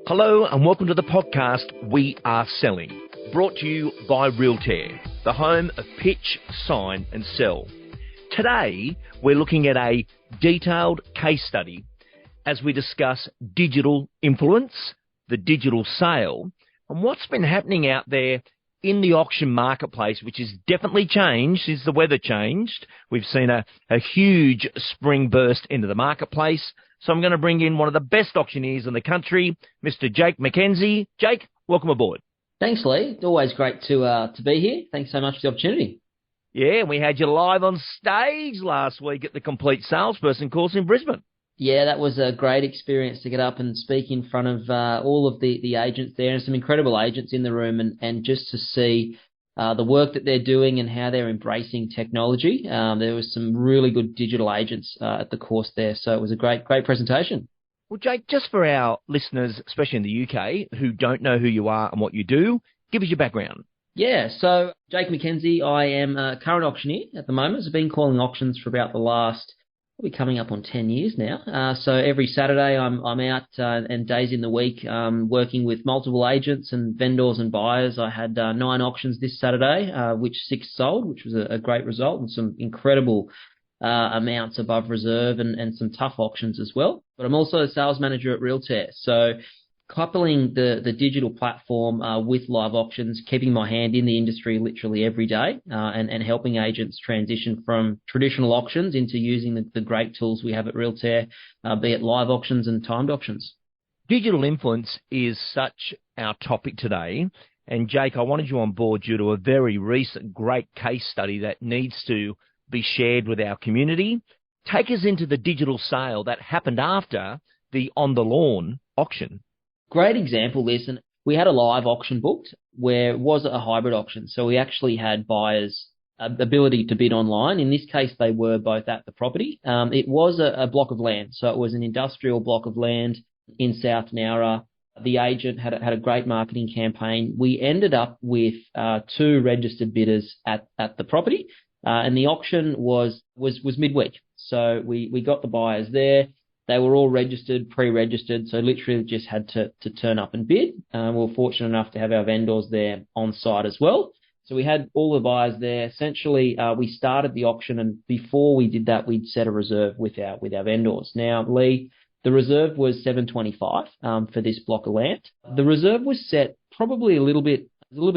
Hello and welcome to the podcast We Are Selling, brought to you by Realtair, the home of pitch, sign and sell. Today we're looking at a detailed case study as we discuss digital influence, the digital sale, and what's been happening out there in the auction marketplace, which has definitely changed since the weather changed. We've seen a huge spring burst into the marketplace. So I'm going to bring in one of the best auctioneers in the country, Mr. Jake Mackenzie. Jake, welcome aboard. Thanks, Lee. It's always great to be here. Thanks so much for the opportunity. Yeah, and we had you live on stage last week at the Complete Salesperson course in Brisbane. Yeah, that was a great experience to get up and speak in front of all of the agents there, and some incredible agents in the room, and just to see the work that they're doing and how they're embracing technology. There was some really good digital agents at the course there, so it was a great presentation. Well, Jake, just for our listeners, especially in the UK, who don't know who you are and what you do, give us your background. Yeah, so Jake Mackenzie, I am a current auctioneer at the moment. I've been calling auctions for about the last, probably coming up on 10 years now. So every Saturday I'm out and days in the week working with multiple agents and vendors and buyers. I had 9 auctions this Saturday, which 6 sold, which was a great result, and some incredible amounts above reserve and some tough auctions as well. But I'm also a sales manager at Realtair. So coupling the digital platform with live auctions, keeping my hand in the industry literally every day and helping agents transition from traditional auctions into using the great tools we have at Realtair, be it live auctions and timed auctions. Digital influence is such our topic today. And Jake, I wanted you on board due to a very recent great case study that needs to be shared with our community. Take us into the digital sale that happened after the On the Lawn auction. Great example, listen, we had a live auction booked where it was a hybrid auction. So we actually had buyers' ability to bid online. In this case, they were both at the property. It was a block of land. So it was an industrial block of land in South Nowra. The agent had a great marketing campaign. We ended up with 2 registered bidders at the property. And the auction was midweek. So we got the buyers there. They were all registered, pre-registered, so literally just had to turn up and bid. We were fortunate enough to have our vendors there on site as well. So we had all the buyers there. Essentially, we started the auction, and before we did that, we'd set a reserve with our vendors. Now, Lee, the reserve was $725 for this block of land. The reserve was set probably a little bit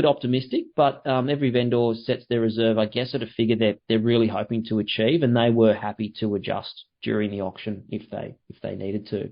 optimistic, but every vendor sets their reserve, I guess, at a figure that they're really hoping to achieve, and they were happy to adjust during the auction if they needed to.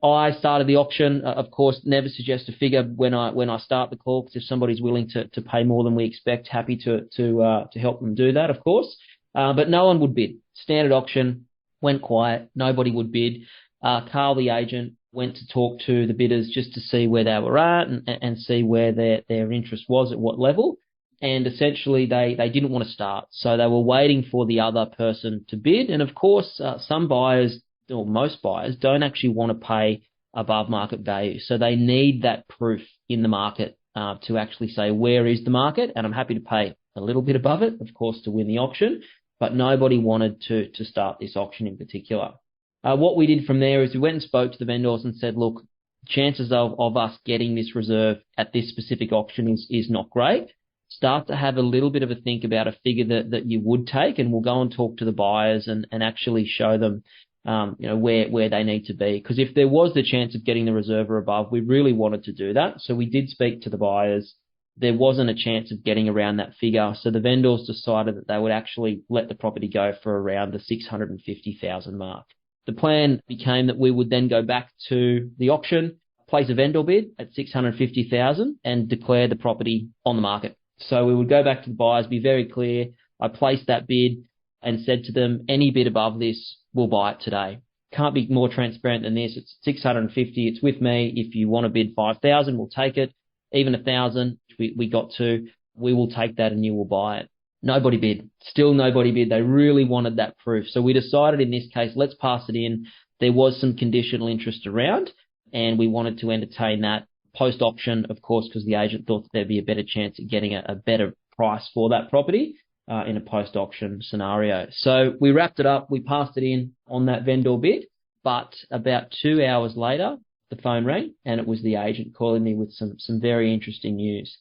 I started the auction, of course, never suggest a figure when I start the call, because if somebody's willing to pay more than we expect, happy to help them do that, of course. But no one would bid. Standard auction, went quiet, nobody would bid. Carl, the agent, went to talk to the bidders just to see where they were at and see where their interest was, at what level. And essentially they didn't want to start. So they were waiting for the other person to bid. And of course, some buyers, or most buyers, don't actually want to pay above market value. So they need that proof in the market to actually say, where is the market? And I'm happy to pay a little bit above it, of course, to win the auction. But nobody wanted to start this auction in particular. What we did from there is we went and spoke to the vendors and said, look, chances of us getting this reserve at this specific auction is not great. Start to have a little bit of a think about a figure that you would take, and we'll go and talk to the buyers and actually show them where they need to be. Because if there was the chance of getting the reserve or above, we really wanted to do that. So we did speak to the buyers. There wasn't a chance of getting around that figure. So the vendors decided that they would actually let the property go for around the $650,000 mark. The plan became that we would then go back to the auction, place a vendor bid at $650,000 and declare the property on the market. So we would go back to the buyers, be very clear. I placed that bid and said to them, any bid above this, we'll buy it today. Can't be more transparent than this. It's $650. It's with me. If you want to bid $5,000, we'll take it. Even $1,000, we got to, we will take that and you will buy it. Nobody bid. Still nobody bid. They really wanted that proof. So we decided in this case, let's pass it in. There was some conditional interest around, and we wanted to entertain that post-auction, of course, because the agent thought that there'd be a better chance of getting a better price for that property in a post-auction scenario. So we wrapped it up. We passed it in on that vendor bid, but about 2 hours later, the phone rang, and it was the agent calling me with some very interesting news.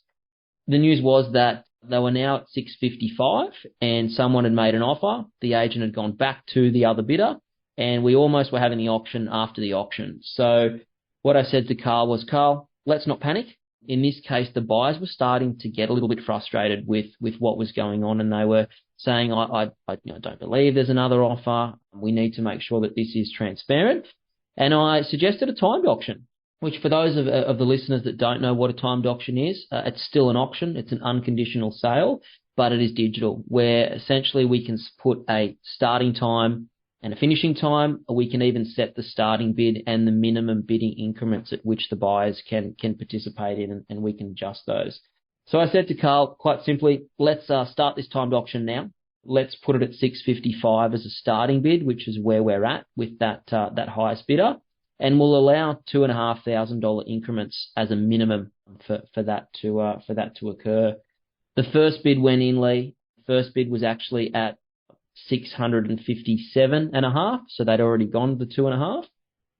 The news was that they were now at 655 and someone had made an offer. The agent had gone back to the other bidder and we almost were having the auction after the auction. So what I said to Carl was, Carl, let's not panic. In this case, the buyers were starting to get a little bit frustrated with what was going on, and they were saying, I don't believe there's another offer. We need to make sure that this is transparent. And I suggested a timed auction, which for those of the listeners that don't know what a timed auction is, it's still an auction. It's an unconditional sale, but it is digital, where essentially we can put a starting time and a finishing time. We can even set the starting bid and the minimum bidding increments at which the buyers can participate in, and we can adjust those. So I said to Carl, quite simply, let's start this timed auction now. Let's put it at 655 as a starting bid, which is where we're at with that highest bidder. And we'll allow $2,500 increments as a minimum for that to occur. The first bid went in, Lee. The first bid was actually at 657.5, so they'd already gone the 2.5.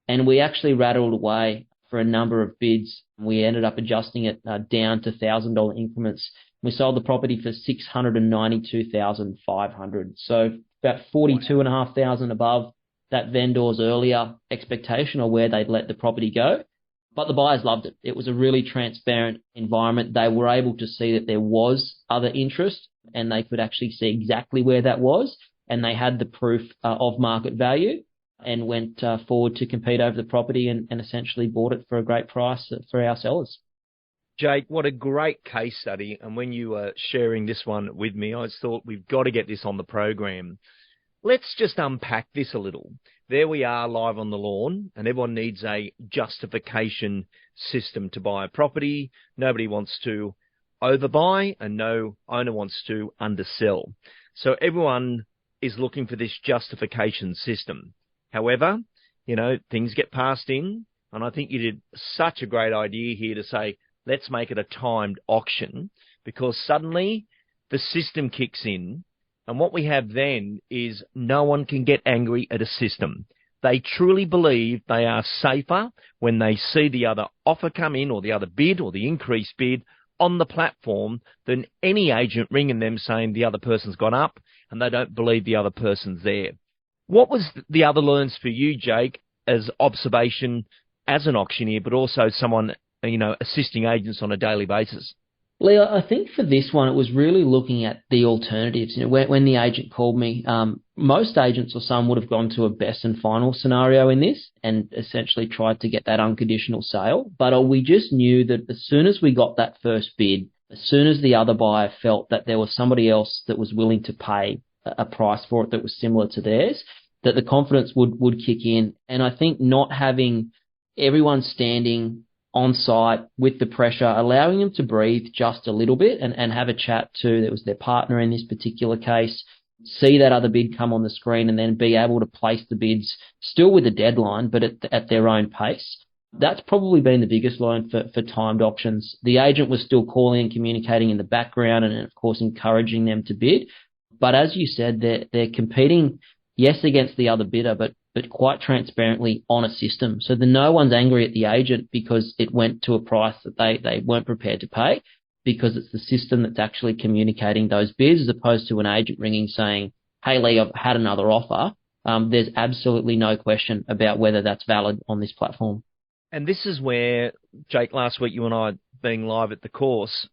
And we actually rattled away for a number of bids. We ended up adjusting it down to $1,000 increments. We sold the property for $692,500, so about $42,500 above that vendor's earlier expectation or where they'd let the property go. But the buyers loved it. It was a really transparent environment. They were able to see that there was other interest and they could actually see exactly where that was. And they had the proof of market value and went forward to compete over the property and essentially bought it for a great price for our sellers. Jake, what a great case study. And when you were sharing this one with me, I just thought we've got to get this on the program. Let's just unpack this a little. There we are live on the lawn, and everyone needs a justification system to buy a property. Nobody wants to overbuy, and no owner wants to undersell. So everyone is looking for this justification system. However, things get passed in, and I think you did such a great idea here to say, let's make it a timed auction, because suddenly the system kicks in. And what we have then is no one can get angry at a system. They truly believe they are safer when they see the other offer come in or the other bid or the increased bid on the platform than any agent ringing them saying the other person's gone up and they don't believe the other person's there. What was the other learns for you, Jake, as observation as an auctioneer, but also someone, assisting agents on a daily basis? Leo, I think for this one, it was really looking at the alternatives. When the agent called me, most agents or some would have gone to a best and final scenario in this and essentially tried to get that unconditional sale. But we just knew that as soon as we got that first bid, as soon as the other buyer felt that there was somebody else that was willing to pay a price for it that was similar to theirs, that the confidence would kick in. And I think not having everyone standing on site with the pressure, allowing them to breathe just a little bit and have a chat to, that was their partner in this particular case, see that other bid come on the screen and then be able to place the bids still with a deadline, but at their own pace. That's probably been the biggest learn for timed auctions. The agent was still calling and communicating in the background and, of course, encouraging them to bid. But as you said, they're competing, yes, against the other bidder, but quite transparently on a system. So no one's angry at the agent because it went to a price that they weren't prepared to pay, because it's the system that's actually communicating those bids as opposed to an agent ringing saying, hey, Lee, I've had another offer. There's absolutely no question about whether that's valid on this platform. And this is where, Jake, last week you and I being live at the course,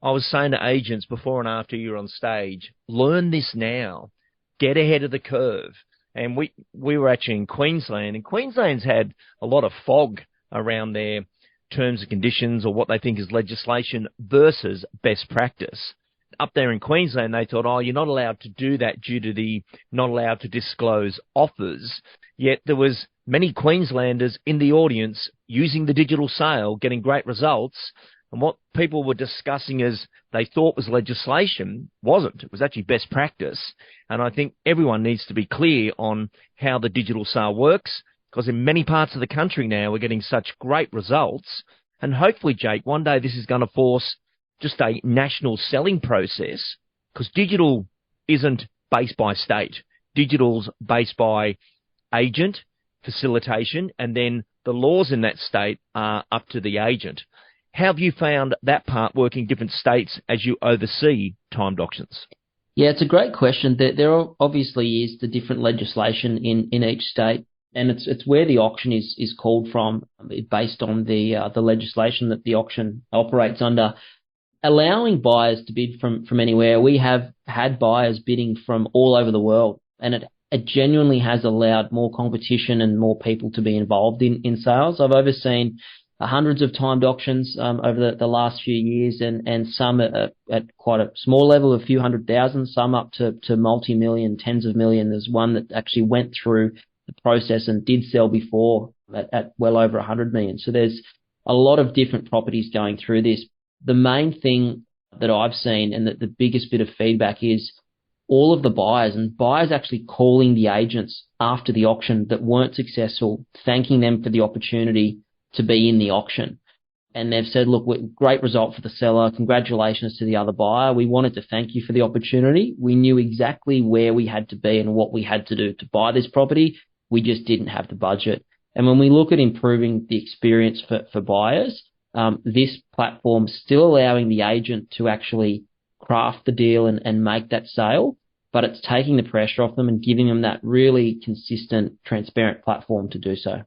I was saying to agents before and after you're on stage, learn this now. Get ahead of the curve. And we were actually in Queensland, and Queensland's had a lot of fog around their terms and conditions or what they think is legislation versus best practice. Up there in Queensland, they thought, you're not allowed to do that due to the not allowed to disclose offers. Yet there was many Queenslanders in the audience using the digital sale, getting great results. And what people were discussing as they thought was legislation wasn't. It was actually best practice. And I think everyone needs to be clear on how the digital sale works, because in many parts of the country now we're getting such great results. And hopefully, Jake, one day this is going to force just a national selling process, because digital isn't based by state. Digital's based by agent, facilitation, and then the laws in that state are up to the agent. How have you found that part working in different states as you oversee timed auctions? Yeah, it's a great question. There obviously is the different legislation in each state, and it's where the auction is called from based on the legislation that the auction operates under. Allowing buyers to bid from anywhere, we have had buyers bidding from all over the world, and it genuinely has allowed more competition and more people to be involved in sales. I've overseen hundreds of timed auctions over the last few years, and some at quite a small level, a few 100,000, some up to multi-million, tens of million. There's one that actually went through the process and did sell before at well over 100 million. So there's a lot of different properties going through this. The main thing that I've seen, and that the biggest bit of feedback, is all of the buyers actually calling the agents after the auction that weren't successful, thanking them for the opportunity to be in the auction. And they've said, look, great result for the seller. Congratulations to the other buyer. We wanted to thank you for the opportunity. We knew exactly where we had to be and what we had to do to buy this property. We just didn't have the budget. And when we look at improving the experience for buyers, this platform's still allowing the agent to actually craft the deal and make that sale, but it's taking the pressure off them and giving them that really consistent, transparent platform to do so.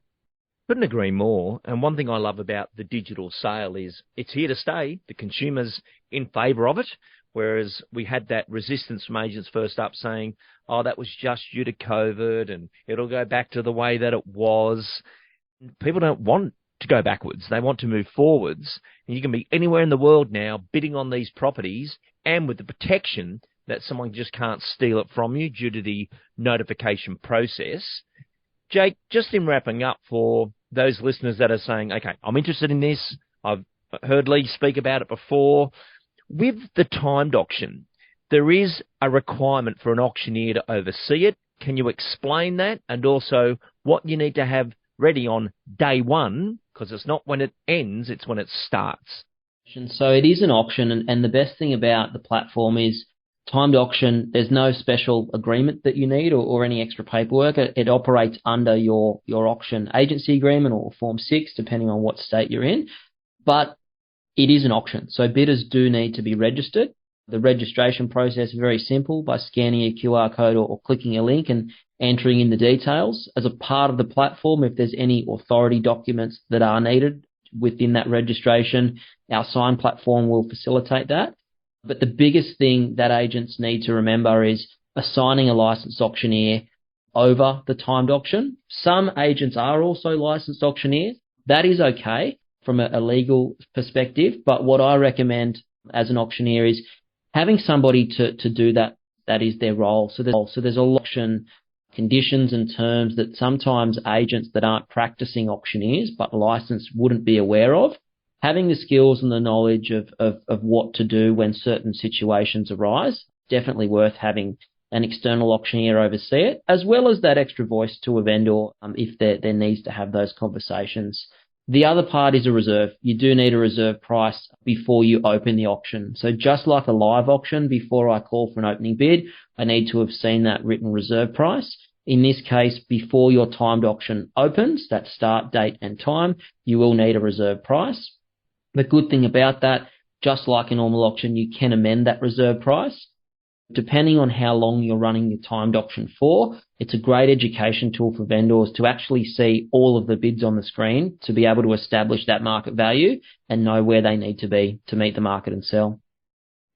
Couldn't agree more. And one thing I love about the digital sale is it's here to stay. The consumer's in favour of it, whereas we had that resistance from agents first up saying, oh, that was just due to COVID and it'll go back to the way that it was. People don't want to go backwards. They want to move forwards. And you can be anywhere in the world now bidding on these properties, and with the protection that someone just can't steal it from you due to the notification process. Jake, just in wrapping up, for those listeners that are saying, okay, I'm interested in this, I've heard Lee speak about it before. With the timed auction, there is a requirement for an auctioneer to oversee it. Can you explain that? And also what you need to have ready on day one, because it's not when it ends, it's when it starts. So it is an auction, and the best thing about the platform is timed auction, there's no special agreement that you need or any extra paperwork. It operates under your auction agency agreement or Form 6, depending on what state you're in. But it is an auction, so bidders do need to be registered. The registration process is very simple, by scanning a QR code or clicking a link and entering in the details. As a part of the platform, if there's any authority documents that are needed within that registration, our sign platform will facilitate that. But the biggest thing that agents need to remember is assigning a licensed auctioneer over the timed auction. Some agents are also licensed auctioneers. That is okay from a legal perspective, but what I recommend as an auctioneer is having somebody to do that is their role. So there's auction conditions and terms that sometimes agents that aren't practicing auctioneers but licensed wouldn't be aware of. Having the skills and the knowledge of what to do when certain situations arise, definitely worth having an external auctioneer oversee it, as well as that extra voice to a vendor if there needs to have those conversations. The other part is a reserve. You do need a reserve price before you open the auction. So just like a live auction, before I call for an opening bid, I need to have seen that written reserve price. In this case, before your timed auction opens, that start date and time, you will need a reserve price. The good thing about that, just like a normal auction, you can amend that reserve price. Depending on how long you're running your timed auction for, it's a great education tool for vendors to actually see all of the bids on the screen to be able to establish that market value and know where they need to be to meet the market and sell.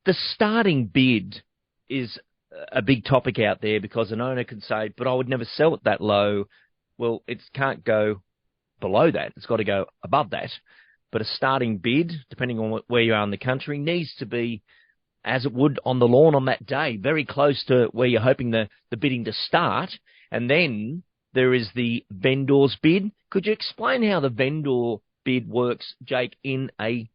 The starting bid is a big topic out there because an owner can say, but I would never sell it that low. Well, it can't go below that. It's got to go above that. But a starting bid, depending on where you are in the country, needs to be as it would on the lawn on that day, very close to where you're hoping the bidding to start. And then there is the vendor's bid. Could you explain how the vendor bid works, Jake, in a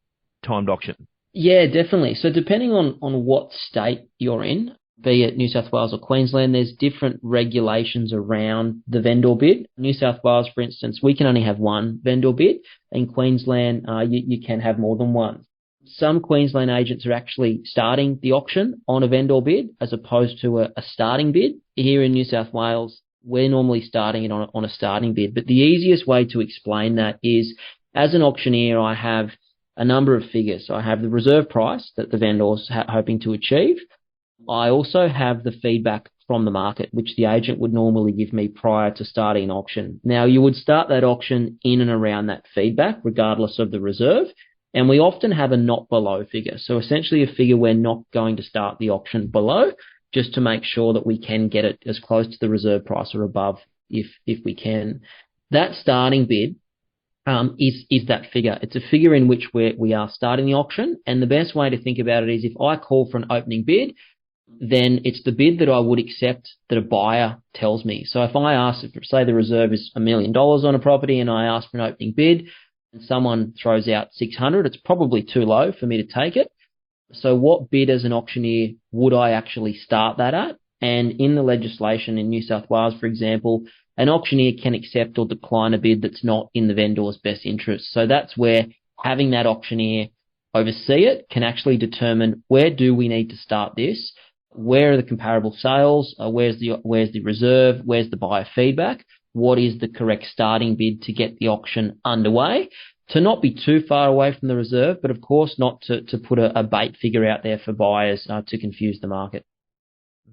timed auction? Yeah, definitely. So depending on what state you're in, be it New South Wales or Queensland, there's different regulations around the vendor bid. New South Wales, for instance, we can only have one vendor bid. In Queensland, you can have more than one. Some Queensland agents are actually starting the auction on a vendor bid as opposed to a starting bid. Here in New South Wales, we're normally starting it on a starting bid. But the easiest way to explain that is, as an auctioneer, I have a number of figures. So I have the reserve price that the vendor's hoping to achieve. I also have the feedback from the market, which the agent would normally give me prior to starting an auction. Now, you would start that auction in and around that feedback, regardless of the reserve. And we often have a not below figure. So essentially a figure we're not going to start the auction below, just to make sure that we can get it as close to the reserve price or above if we can. That starting bid is that figure. It's a figure in which we are starting the auction. And the best way to think about it is, if I call for an opening bid, then it's the bid that I would accept that a buyer tells me. So if I ask, say the reserve is $1 million on a property, and I ask for an opening bid and someone throws out 600, it's probably too low for me to take it. So what bid as an auctioneer would I actually start that at? And in the legislation in New South Wales, for example, an auctioneer can accept or decline a bid that's not in the vendor's best interest. So that's where having that auctioneer oversee it can actually determine, where do we need to start this? Where are the comparable sales? Where's the reserve? Where's the buyer feedback? What is the correct starting bid to get the auction underway? To not be too far away from the reserve, but of course not to put a bait figure out there for buyers to confuse the market.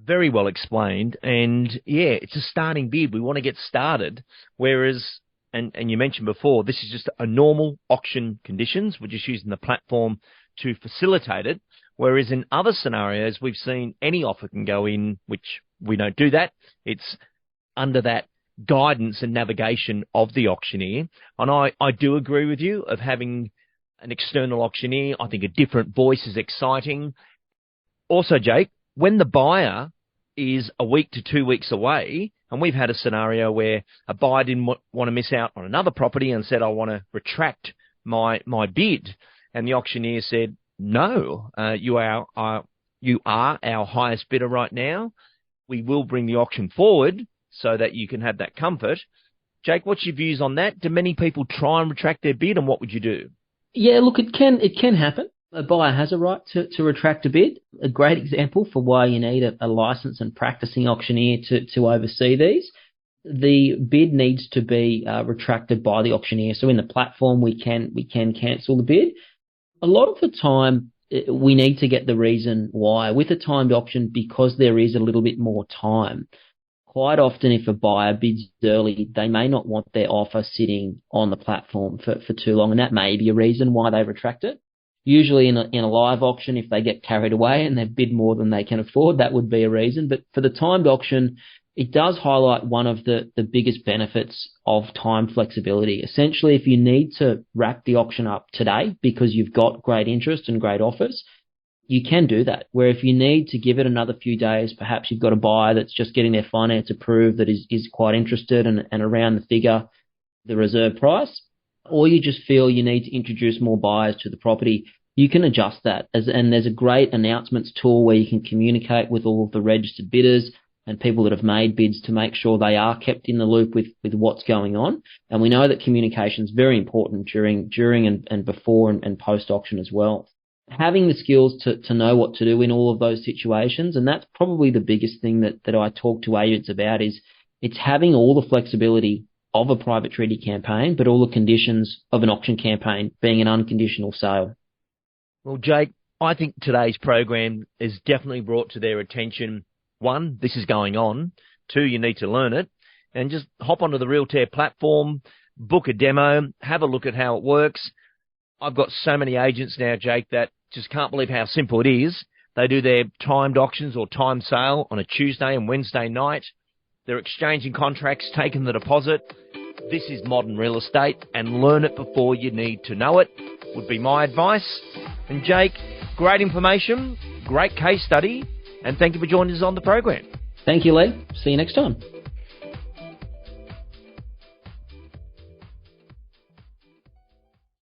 Very well explained. And yeah, it's a starting bid. We want to get started. Whereas, and you mentioned before, this is just a normal auction conditions. We're just using the platform to facilitate it. Whereas in other scenarios, we've seen any offer can go in, which we don't do that. It's under that guidance and navigation of the auctioneer. And I do agree with you of having an external auctioneer. I think a different voice is exciting. Also, Jake, when the buyer is a week to 2 weeks away, and we've had a scenario where a buyer didn't want to miss out on another property and said, I want to retract my bid. And the auctioneer said, no, you are our highest bidder right now. We will bring the auction forward so that you can have that comfort. Jake, what's your views on that? Do many people try and retract their bid, and what would you do? Yeah, look, it can happen. A buyer has a right to retract a bid. A great example for why you need a licensed and practicing auctioneer to oversee these. The bid needs to be retracted by the auctioneer. So in the platform, we can cancel the bid. A lot of the time, we need to get the reason why. With a timed auction, because there is a little bit more time, quite often if a buyer bids early, they may not want their offer sitting on the platform for too long, and that may be a reason why they retract it. Usually in a live auction, if they get carried away and they've bid more than they can afford, that would be a reason. But for the timed auction, it does highlight one of the biggest benefits of time flexibility. Essentially, if you need to wrap the auction up today because you've got great interest and great offers, you can do that. Where if you need to give it another few days, perhaps you've got a buyer that's just getting their finance approved that is quite interested and around the figure, the reserve price, or you just feel you need to introduce more buyers to the property, you can adjust that. And there's a great announcements tool where you can communicate with all of the registered bidders and people that have made bids to make sure they are kept in the loop with what's going on. And we know that communication is very important during and before and post-auction as well. Having the skills to know what to do in all of those situations, and that's probably the biggest thing that I talk to agents about, is it's having all the flexibility of a private treaty campaign, but all the conditions of an auction campaign, being an unconditional sale. Well, Jake, I think today's program is definitely brought to their attention. One, this is going on. Two, you need to learn it. And just hop onto the Realtair platform, book a demo, have a look at how it works. I've got so many agents now, Jake, that just can't believe how simple it is. They do their timed auctions or timed sale on a Tuesday and Wednesday night. They're exchanging contracts, taking the deposit. This is modern real estate, and learn it before you need to know it, would be my advice. And Jake, great information, great case study, and thank you for joining us on the program. Thank you, Lee. See you next time.